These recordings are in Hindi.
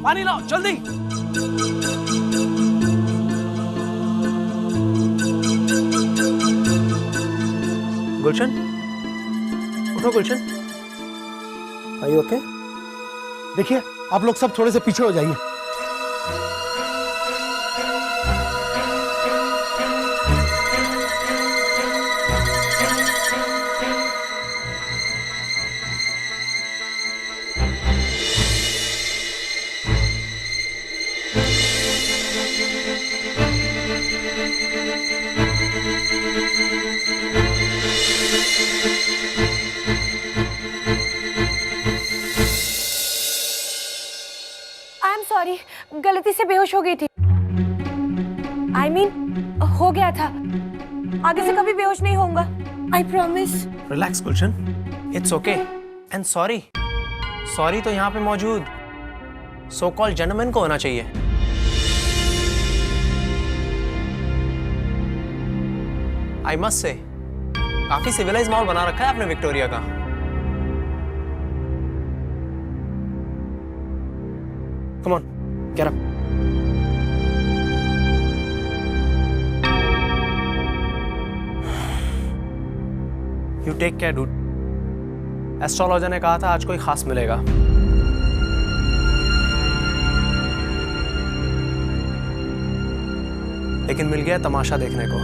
पानी लाओ जल्दी। गुलशन, उठो गुलशन। Are you okay? देखिए आप लोग सब थोड़े से पीछे हो जाइए। सॉरी, गलती से बेहोश हो गई थी। I mean, हो गया था। आगे से कभी बेहोश नहीं होऊंगा। I promise. Relax Gulshan, it's okay and sorry. Sorry तो यहाँ पे मौजूद सो कॉल्ड जेंटलमैन को होना चाहिए। आई मस्ट से काफी सिविलाइज माहौल बना रखा है आपने विक्टोरिया का। Come on, get up. You take care, dude. Astrologer ने कहा था आज कोई खास मिलेगा। लेकिन मिल गया तमाशा देखने को।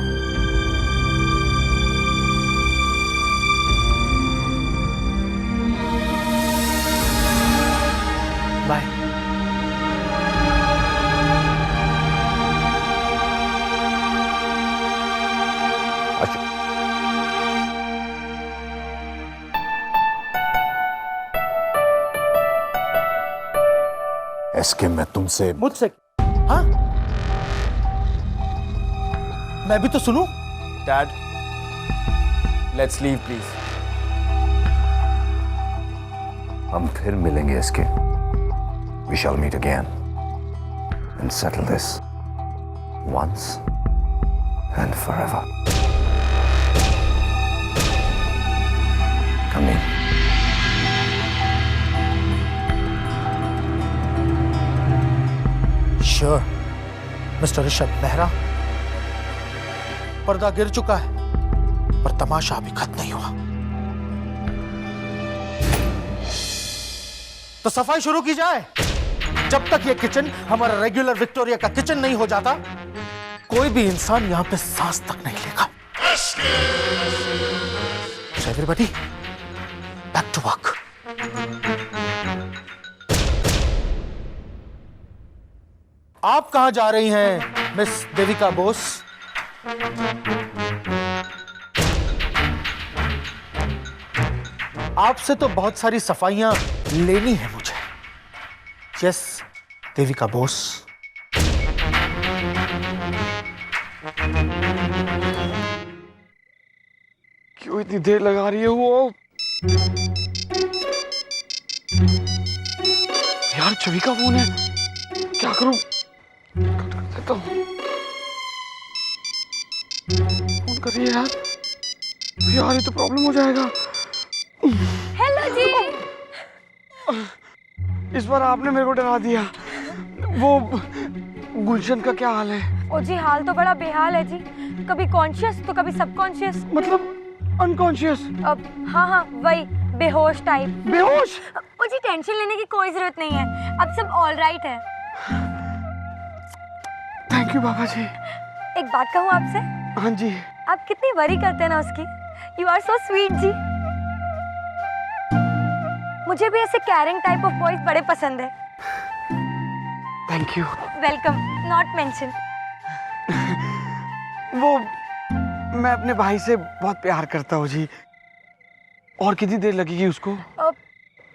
बाय। एसके मैं तुमसे मुझसे? हाँ, मैं भी तो सुनूं। Dad, let's leave please. हम फिर मिलेंगे SK. We shall meet again and settle this once and forever. Come in. Sure mister Rishabh Mehra, पर्दा गिर चुका है पर तमाशा अभी खत्म नहीं हुआ। तो सफाई शुरू की जाए। जब तक ये किचन हमारा रेगुलर विक्टोरिया का किचन नहीं हो जाता, कोई भी इंसान यहां पे सांस तक नहीं लेगा। Everybody back to work. आप कहां जा रही हैं मिस देविका बोस? आपसे तो बहुत सारी सफाइयां लेनी है मुझे। यस देविका बोस। क्यों इतनी देर लगा रही है वो? यार छवि का फोन है, क्या करूं? कट कर देता हूं। फोन कर रही है यार। यार ये तो प्रॉब्लम हो जाएगा। हेलो जी। इस बार आपने मेरे को डरा दिया। वो गुलशन का क्या हाल है? ओ जी, हाल तो बड़ा बेहाल है जी। कभी कॉन्शियस तो कभी सबकॉन्शियस। मतलब अनकॉन्शियस? हाँ हाँ वही, बेहोश टाइप। बेहोश? ओ जी, टेंशन लेने की कोई जरूरत नहीं है, अब सब ऑल राइट है। थैंक यू बाबा जी। एक बात कहूँ आपसे? हाँ जी। आप कितनी वरी करते हैं ना उसकी। यू आर सो स्वीट जी। मुझे भी ऐसे कैरिंग टाइप ऑफ बॉयज बड़े पसंद है। Thank you. Welcome, not mention. वो मैं अपने भाई से बहुत प्यार करता हूँ जी। और कितनी देर लगेगी उसको?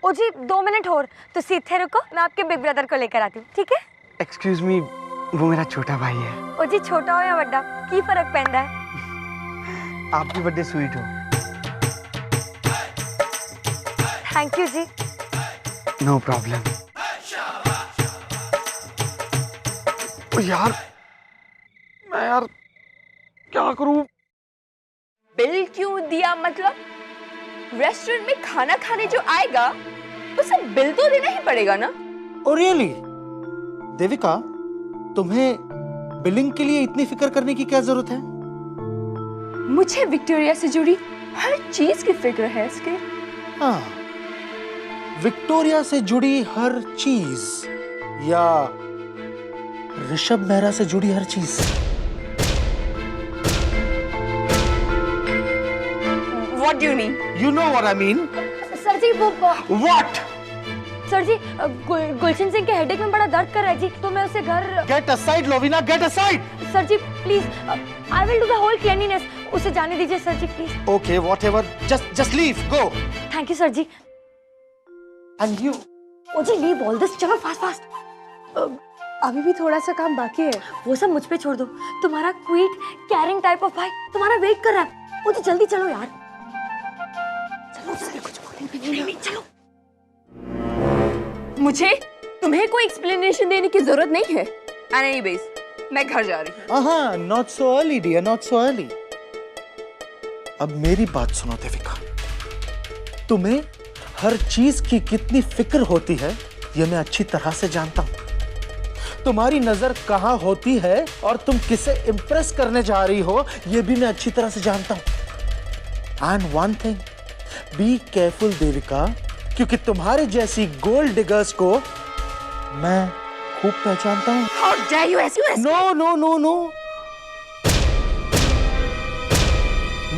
ओ जी 2 मिनट और तो सीधे रुको, मैं आपके बिग ब्रदर को लेकर आती हूँ, ठीक है? एक्सक्यूज मी, वो मेरा छोटा भाई है। ओ जी, छोटा हो या बड़ा की फर्क पैंदा है? आपकी बर्थडे स्वीट हो। थैंक यू जी। No problem. यार मैं क्या करूं? बिल क्यों दिया? मतलब रेस्टोरेंट में खाना खाने जो आएगा उसे बिल तो देना ही पड़ेगा ना? Oh really? देविका, तुम्हें बिलिंग के लिए इतनी फिक्र करने की क्या जरूरत है? मुझे विक्टोरिया से जुड़ी हर चीज की फिक्र है इसके। हाँ, विक्टोरिया से जुड़ी हर चीज या ऋषभ मेहरा से जुड़ी हर चीज? What do you mean? You know what I mean? Sir ji वो What? सर जी गुलशन सिंह के हेडेक में बड़ा दर्द कर रहा है जी, तो मैं उसे घर। Get aside, Lovina, get aside. Sir जी please, I will do the whole cleanliness. उसे जाने दीजिए सर जी please. Okay, whatever. Just leave. Go. Thank you sir जी। And you. ओ जी लीव ऑल दिस, चलो फास्ट फास्ट। अभी भी थोड़ा सा काम बाकी है, वो सब मुझ पे छोड़ दो। तुम्हारा क्वीट कैरिंग टाइप ऑफ भाई तुम्हारा वेट कर रहा है। ओ जी जल्दी चलो यार, चलो सर कुछ बोलेंगे नहीं, चलो। मुझे तुम्हें कोई एक्सप्लेनेशन देने की जरूरत नहीं है। एंड एनीवेज, मैं घर जा रही हूँ। हाँ, not so early, dear, not so early. अब मेरी बात सुनो देविका, तुम्हें हर चीज की कितनी फिक्र होती है ये मैं अच्छी तरह से जानता हूं। तुम्हारी नजर कहां होती है और तुम किसे इंप्रेस करने जा रही हो ये भी मैं अच्छी तरह से जानता हूं। And one thing, be careful Devika, क्योंकि तुम्हारे जैसी गोल्ड डिगर्स को मैं खूब पहचानता हूं। How dare you ask us? No no no no,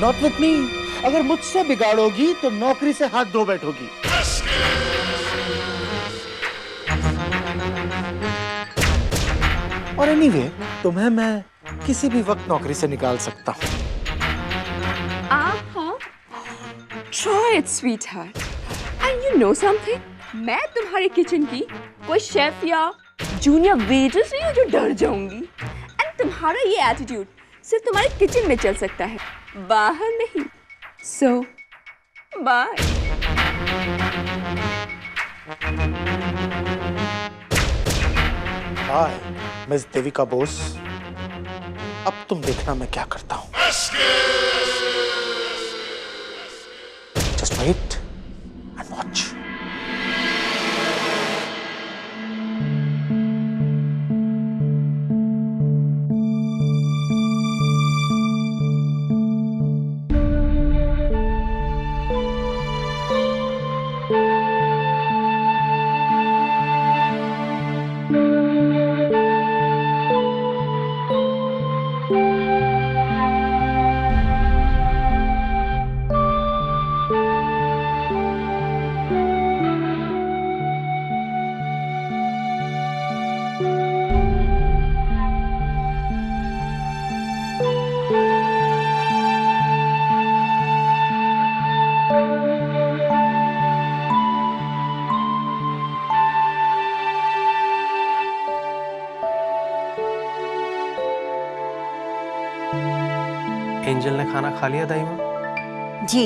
not with me. अगर मुझसे बिगाड़ोगी तो नौकरी से हाथ धो बैठोगी। और एनीवे, तुम्हें मैं किसी भी वक्त नौकरी से निकाल सकता हूं। Try it, sweetheart. And you know something? मैं तुम्हारे किचन की कोई शेफ या जूनियर वेट्रेस नहीं हूँ जो डर जाऊंगी। एंड तुम्हारा ये एटीट्यूड सिर्फ तुम्हारे किचन में चल सकता है, बाहर नहीं। So, bye. Hi miss Devika Bose, अब तुम देखना मैं क्या करता हूं। Just wait and watch. Angel ने खाना खा लिया दाई माँ? जी,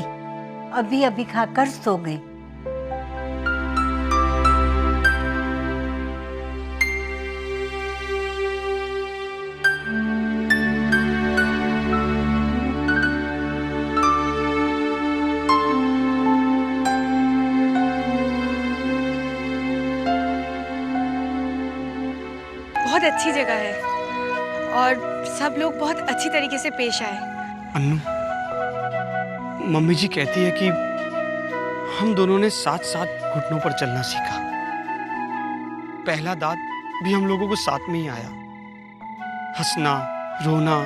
अभी अभी खाकर सो गई। बहुत अच्छी जगह है और सब लोग बहुत अच्छी तरीके से पेश आए। अन्नू, मम्मी जी कहती है कि हम दोनों ने साथ साथ घुटनों पर चलना सीखा। पहला दांत भी हम लोगों को साथ में ही आया। हंसना, रोना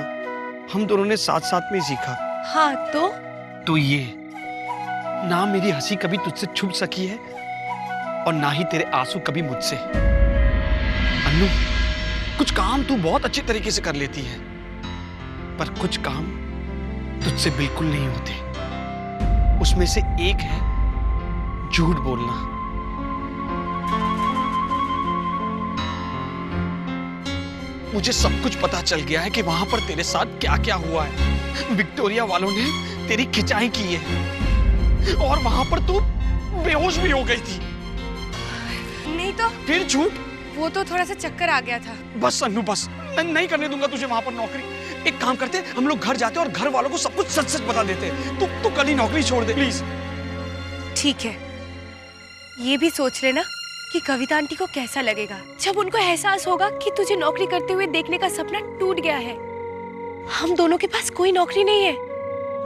हम दोनों ने साथ साथ में सीखा। हाँ तो ये ना मेरी हंसी कभी तुझसे छुप सकी है और ना ही तेरे आंसू कभी मुझसे। अन्नू, कुछ काम तू बहुत अच्छे तरीके से कर लेती है, पर कुछ काम तुझसे बिल्कुल नहीं होते। उसमें से एक है झूठ बोलना। मुझे सब कुछ पता चल गया है कि वहां पर तेरे साथ क्या क्या हुआ है। विक्टोरिया वालों ने तेरी खिंचाई की है और वहां पर तू बेहोश भी हो गई थी। नहीं तो फिर झूठ, वो तो थोड़ा सा चक्कर आ गया था। बस अन्नू बस, मैं नहीं करने दूंगा तुझे वहां पर नौकरी। एक काम करते, हम लोग घर जाते और घर वालों को सब कुछ सच सच बता देते। तू कल ही नौकरी छोड़ दे प्लीज। ठीक है, ये भी सोच लेना कि कविता आंटी को कैसा लगेगा जब उनको एहसास होगा कि तुझे नौकरी करते हुए देखने का सपना टूट गया है। हम दोनों के पास कोई नौकरी नहीं है,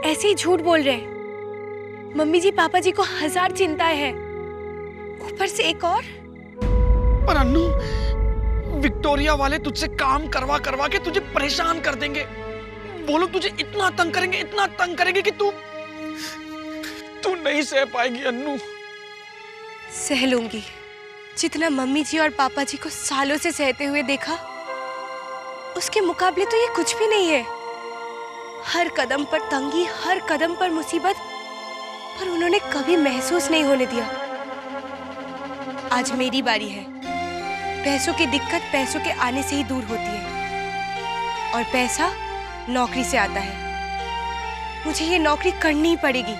ऐसे ही झूठ बोल रहे हैं। मम्मी जी पापा जी को 1000 चिंताएं हैं, ऊपर से एक और। पर अन्नू, विक्टोरिया वाले तुझसे काम करवा करवा के तुझे परेशान कर देंगे। वो लोग तुझे इतना तंग करेंगे कि तू नहीं सह पाएगी अन्नू। सह लूंगी, जितना मम्मी जी और पापा जी को सालों से सहते हुए देखा, उसके मुकाबले तो ये कुछ भी नहीं है। हर कदम पर तंगी, हर कदम पर मुसीबत, पर उन्होंने कभी महसूस नहीं होने दिया। आज मेरी बारी है। पैसों की दिक्कत पैसों के आने से ही दूर होती है, और पैसा नौकरी से आता है। मुझे ये नौकरी करनी ही पड़ेगी,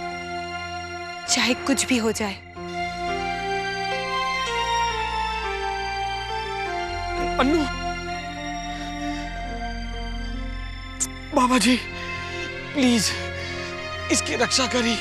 चाहे कुछ भी हो जाए। अन्नू, बाबा जी प्लीज इसकी रक्षा करी।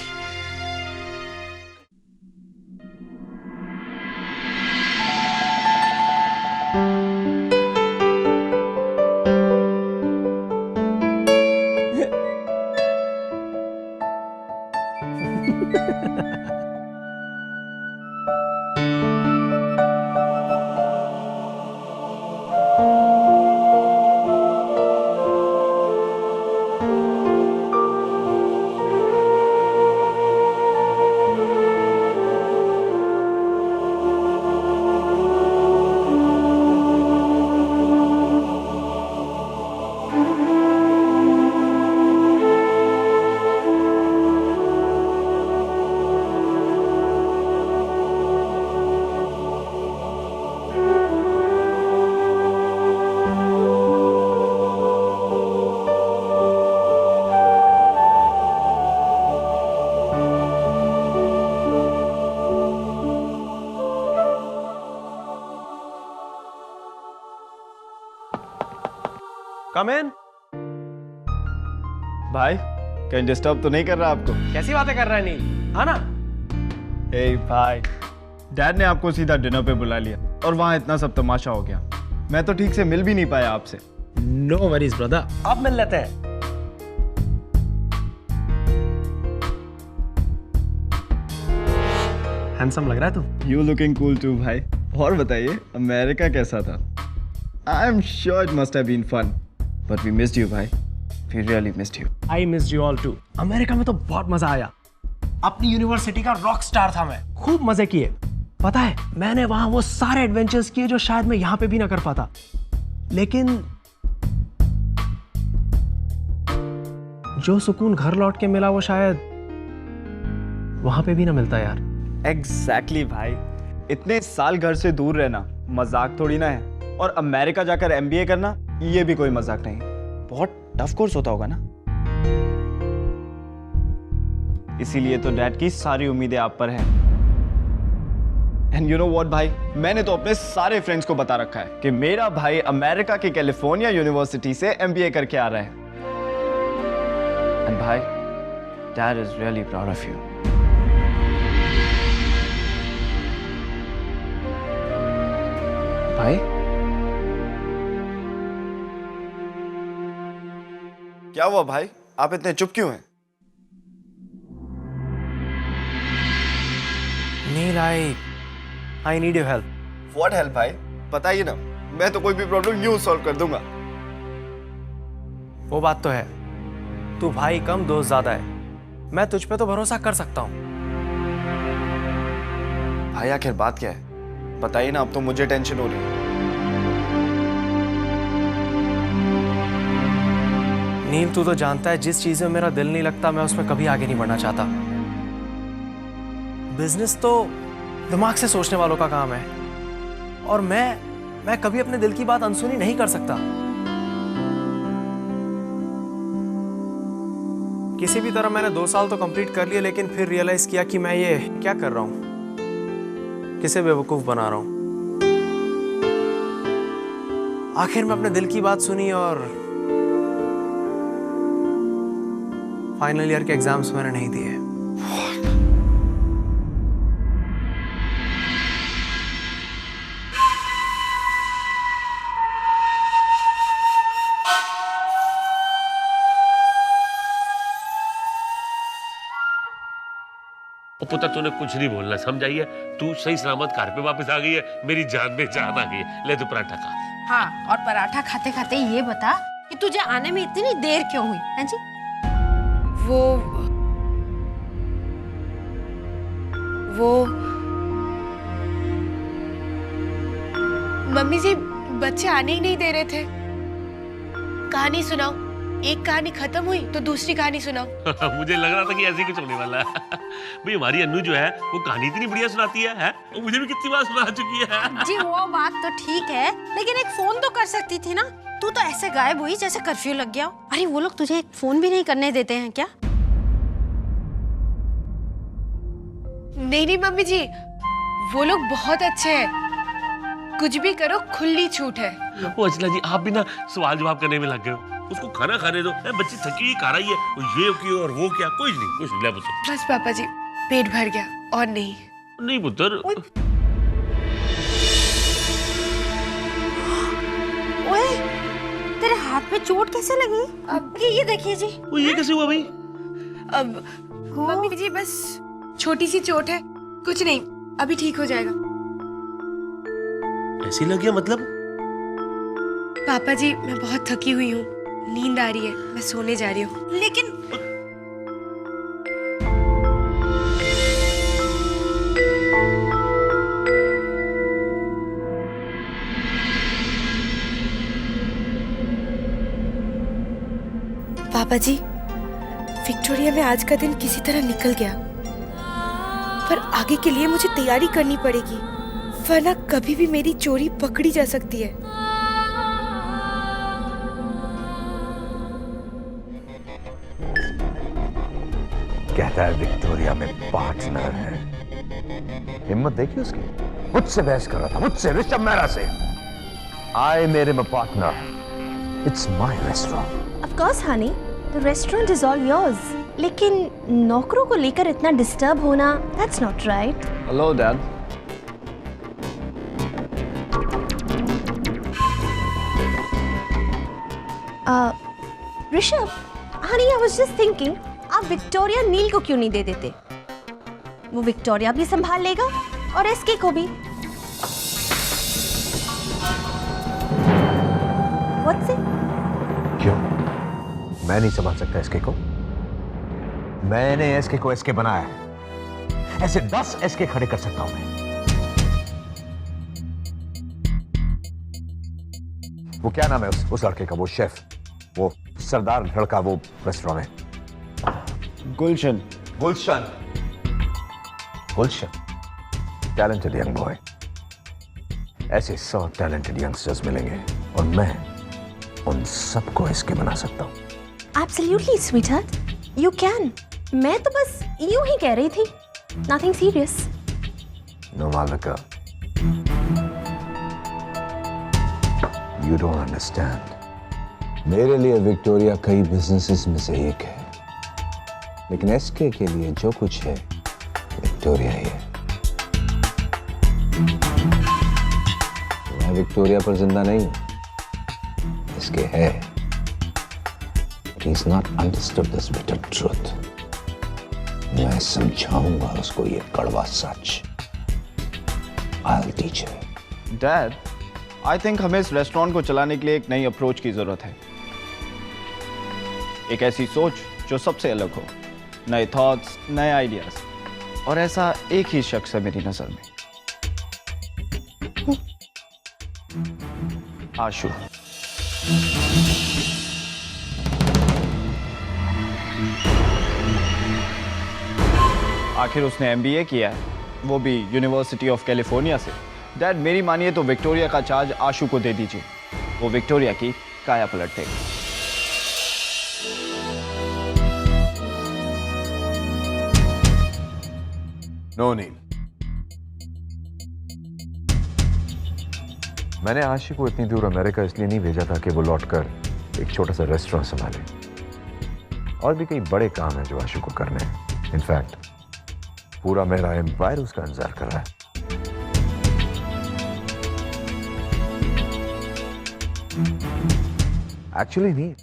कम इन। भाई कहीं डिस्टर्ब तो नहीं कर रहा आपको? कैसी बातें कर रहा है नील? आना। ए भाई, डैड ने आपको सीधा डिनर पे बुला लिया और वहां इतना सब तमाशा हो गया। मैं तो ठीक से मिल भी नहीं पाया आपसे। नो वरीज ब्रदर, अब मिल लेते हैं। हैंडसम लग रहा है तू। यू लुकिंग कूल टू भाई। और बताइए, अमेरिका कैसा था? I am sure it must have been fun, but we missed you भाई। We really missed you. I missed you all too. America में तो बहुत मजा आया। अपनी यूनिवर्सिटी का रॉक स्टार था मैं, खूब मजे किए। पता है, मैंने वहां वो सारे एडवेंचर्स किए जो शायद मैं यहां पे भी ना कर पाता। लेकिन जो सुकून घर लौट के मिला वो शायद वहां पे भी ना मिलता यार। एग्जैक्टली भाई, इतने साल घर से दूर रहना मजाक थोड़ी ना है, और अमेरिका जाकर एमबीए करना ये भी कोई मजाक नहीं। बहुत टफ कोर्स होता होगा ना। इसीलिए तो डैड की सारी उम्मीदें आप पर हैं। एंड यू नो व्हाट भाई, मैंने तो अपने सारे फ्रेंड्स को बता रखा है कि मेरा भाई अमेरिका की कैलिफोर्निया यूनिवर्सिटी से एमबीए करके आ रहा है। एंड भाई, dad is really proud of you. भाई, क्या हुआ भाई? आप इतने चुप क्यों हैं? Neel, I need your help. What help भाई? बताइए ना, मैं तो कोई भी प्रॉब्लम यूं सॉल्व कर दूंगा। वो बात तो है, तू भाई कम दोस्त ज्यादा है। मैं तुझ पे तो भरोसा कर सकता हूं। भाई आखिर बात क्या है? बताइए ना, अब तो मुझे टेंशन हो रही है। नील, तू तो जानता है जिस चीज में मेरा दिल नहीं लगता मैं उसमें कभी आगे नहीं बढ़ना चाहता। बिजनेस तो दिमाग से सोचने वालों का काम है, और मैं कभी अपने दिल की बात अनसुनी नहीं कर सकता। किसी भी तरह मैंने 2 साल तो कंप्लीट कर लिए, लेकिन फिर रियलाइज किया कि मैं ये क्या कर रहा हूं, किसे बेवकूफ बना रहा हूं। आखिर में अपने दिल की बात सुनी और फाइनल ईयर के एग्जाम्स मैंने नहीं दिए। पुत्र तूने कुछ नहीं बोलना, समझाइए। तू सही सलामत घर पे वापस आ गई है, मेरी जान में जान आ गई है। ले तू पराठा खा। हाँ, और पराठा खाते खाते ये बता कि तुझे आने में इतनी देर क्यों हुई है जी? वो मम्मी जी बच्चे आने ही नहीं दे रहे थे। कहानी सुनाओ, एक कहानी खत्म हुई तो दूसरी कहानी सुनाओ। मुझे लग रहा था कि ऐसे ही कुछ होने वाला है। भाई हमारी अन्नू जो है वो कहानी इतनी बढ़िया सुनाती है? वो मुझे भी कितनी बार सुना चुकी है। जी वो बात तो ठीक है, लेकिन एक फोन तो कर सकती थी ना। तू तो ऐसे गायब हुई जैसे कर्फ्यू लग गया हो। अरे वो लोग तुझे एक फोन भी नहीं करने देते हैं क्या? नहीं नहीं मम्मी जी, वो लोग बहुत अच्छे हैं, कुछ भी करो खुली छूट है। वो अर्चना जी आप भी ना सवाल जवाब करने में लग गए हो। उसको खाना खाने दो, बच्ची थकी हुई खा रही है, ये क्यों और वो क्या, कुछ नहीं ले पुत्र। बस पापा जी पेट भर गया और नहीं। नहीं पुत्र। ओए, तेरे हाथ पे चोट कैसे लगी? अब ये देखिए जी। वो ये कैसे हुआ भाई? अब मम्मी जी बस छोटी सी चोट है, कुछ नहीं, अभी ठीक हो जाएगा। ऐसे लग गया मतलब? पापा जी मैं बहुत थकी हुई हूँ, नींद आ रही है, मैं सोने जा रही हूँ। लेकिन पापा जी विक्टोरिया में आज का दिन किसी तरह निकल गया, पर आगे के लिए मुझे तैयारी करनी पड़ेगी, वरना कभी भी मेरी चोरी पकड़ी जा सकती है। कहता है विक्टोरिया में पार्टनर है। हिम्मत देखी उसकी, मुझसे बहस कर रहा था, मुझसे, ऋषभ मेहरा से। I made him a partner. It's my restaurant. Of course, honey. The restaurant is all yours. लेकिन नौकरों को लेकर इतना डिस्टर्ब होना, that's not right. Hello dad. Rishabh, honey, I was just thinking, आप विक्टोरिया नील को क्यों नहीं दे देते? वो विक्टोरिया भी संभाल लेगा और एसके को भी। What's it? क्यों? मैं नहीं संभाल सकता एसके को? मैंने एसके को एसके बनाया है। ऐसे 10 एसके खड़े कर सकता हूं मैं। वो क्या नाम है उस लड़के का, वो शेफ, वो सरदार लड़का, वो रेस्टोरेंट है गुलशन। गुलशन। गुलशन टैलेंटेड यंग बॉय। ऐसे 100 टैलेंटेड यंगस्टर्स मिलेंगे और मैं उन सबको इसके बना सकता हूं। Absolutely, sweetheart. You can. मैं तो बस यूं ही कह रही थी. Nothing serious. No, Malvika. You don't understand. मेरे लिए विक्टोरिया कई बिजनेसेस में से एक है, लेकिन एसके के लिए जो कुछ है विक्टोरिया ही है। मैं विक्टोरिया पर जिंदा नहीं हूं, इसके है। He's not understood this bitter truth. मैं समझाऊंगा उसको ये कड़वा सच। I'll teach her. Dad, I think हमें इस रेस्टोरेंट को चलाने के लिए एक नई अप्रोच की जरूरत है। एक ऐसी सोच जो सबसे अलग हो, नए थॉट्स, नए आइडियाज, और ऐसा एक ही शख्स है मेरी नजर में, आशु। आखिर उसने MBA किया है, वो भी यूनिवर्सिटी ऑफ कैलिफोर्निया से। डैड मेरी मानिए तो विक्टोरिया का चार्ज आशु को दे दीजिए, वो विक्टोरिया की काया पलट देगा। नो नील, मैंने आशी को इतनी दूर अमेरिका इसलिए नहीं भेजा था कि वो लौटकर एक छोटा सा रेस्टोरेंट संभाले। और भी कई बड़े काम हैं जो आशु को करने हैं। इनफैक्ट पूरा मेरा एम्पायर उसका इंतजार कर रहा है। एक्चुअली नहीं,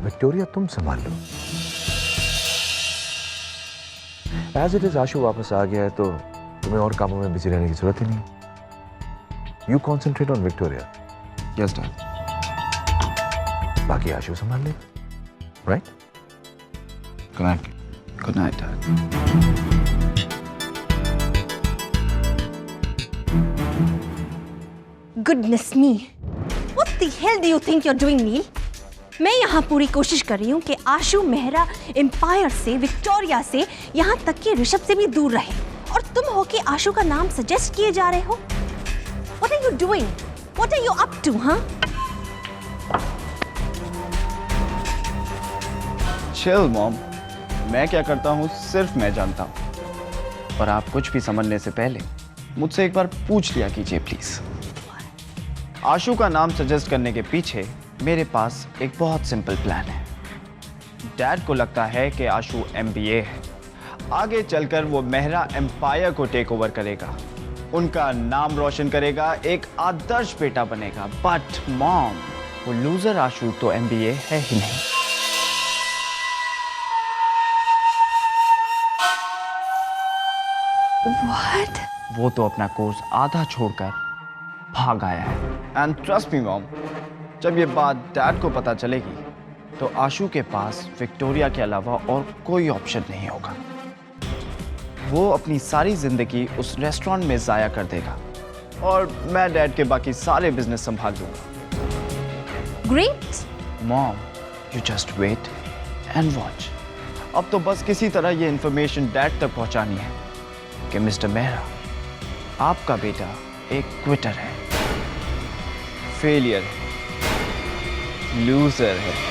विक्टोरिया तुम संभाल लो। एज इट इज आशु वापस आ गया है तो तुम्हें और कामों में बिजी रहने की जरूरत ही नहीं। You concentrate on Victoria. Yes dad. बाकी आशु संभाल ले, right? Good night. Good night dad. Goodness me. What the hell do you think you're doing, Neil? मैं यहाँ पूरी कोशिश कर रही हूँ कि आशु मेहरा एम्पायर से, विक्टोरिया से, यहाँ तक कि ऋषभ से भी दूर रहे, और तुम हो कि आशु का नाम सजेस्ट किए जा रहे हो। What are you doing? What are you up to, huh? Chill mom, मैं क्या करता हूँ सिर्फ मैं जानता हूँ, और आप कुछ भी समझने से पहले मुझसे एक बार पूछ लिया कीजिए प्लीज। आशु का नाम सजेस्ट करने के पीछे मेरे पास एक बहुत सिंपल प्लान है। डैड को लगता है कि आशु MBA है, आगे चलकर वो मेहरा एम्पायर को टेक ओवर करेगा, उनका नाम रोशन करेगा, एक आदर्श बेटा बनेगा। बट मॉम, वो लूजर आशु तो MBA है ही नहीं। What? वो तो अपना कोर्स आधा छोड़कर भाग आया है। एंड ट्रस्ट मी मॉम, जब ये बात डैड को पता चलेगी तो आशु के पास विक्टोरिया के अलावा और कोई ऑप्शन नहीं होगा। वो अपनी सारी जिंदगी उस रेस्टोरेंट में जाया कर देगा और मैं डैड के बाकी सारे बिजनेस संभाल लूंगा। Great. Mom, you just wait and watch. अब तो बस किसी तरह ये इंफॉर्मेशन डैड तक पहुंचानी है कि मिस्टर मेहरा, आपका बेटा एक क्विटर है, फेलियर है, लूजर है।